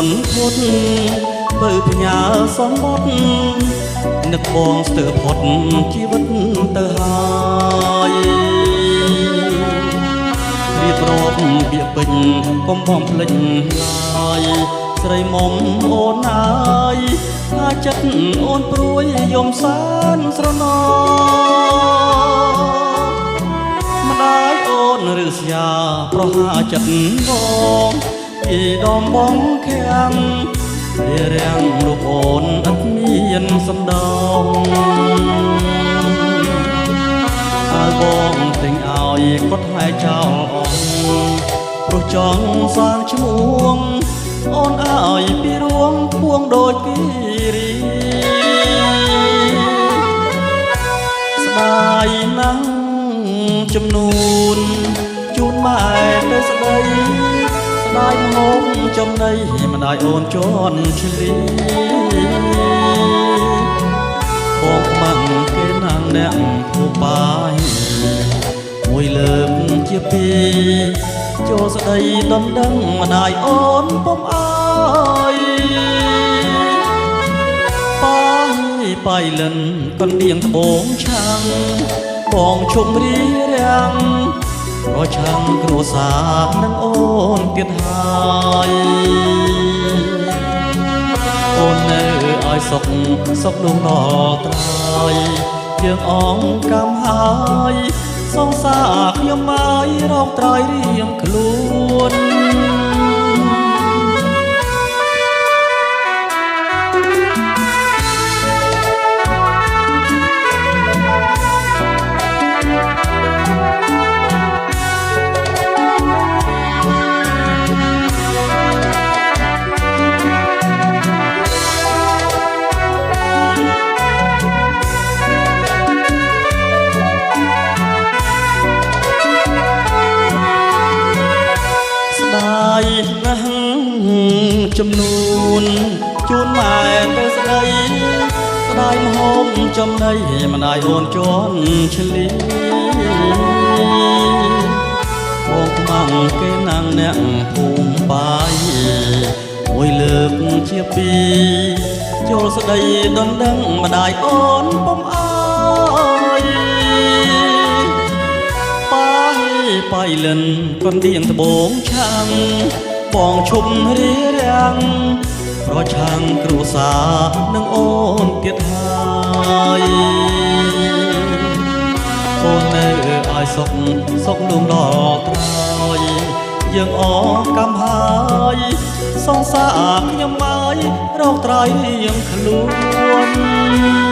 នធន់បើផ្ញើសំបុត្រនឹកបងស្ទើរផុតជីវិតទៅហើយរៀបរាប់ពាក្យពេញកុំបងភ្លេចឡើយស្រីមុំអូនអើយថាចិត្តអូនព្រួយយំសានស្រណោម្ដាយអូនឬស្យាប្រហាចិត្តបងពីដំបងខាំរារាំងរូបអូនឥតមានសំដងហើយបងទិញឲ្យគាត់ហើយចោលអងព្រោះចង់សាងឈ្មោះអូនឲ្យពីរួងពួងដូចគិរីស្ដាយណាស់ចំនួនជូនម៉ែទៅស្ដីស្ដាយមហូបចំណីម្ដាយអូនជន់ឈ្លីបងខ្មាំងគេណាំងអ្នកភូបាយមួយលើកជាពីរចូលស្ដីដំដឹងម្ដាយអូនពុំអើយបាយលិនកណ្ដៀងត្បូងឆាំងបងជុំរីរាំងរឆាំងគ្រួសារនឹងអូនទៀតហើយអូននៅឲ្យសុខសុខលងដល់ត្រើយយើងអងកម្មហើយសងសាខ្ញុំហើយរកត្រើយរៀងខ្លួនណាស់ចំនួនជូនម៉ែទៅស្ដីស្ដាយមហូបចំណីម្ដាយអូនជន់ឆ្លីបងខ្មាំងគេណាំងអ្នកភូមិបាយមួយលើកជាពីរចូលស្ដីដណ្ដឹងម្ដាយអូនពុំអើយបាយលិនកណ្ដៀងត្បូងឆាំងបងឈុំរៀរាំងប្រឆាំងគ្រួសារនឹងអូនទៀតហើយអូននៅឲ្យសុខសុខលំដល់ត្រើយយើងអកម្មហើយសងសាខ្ញុំហើយរកត្រើយរៀងខ្លួន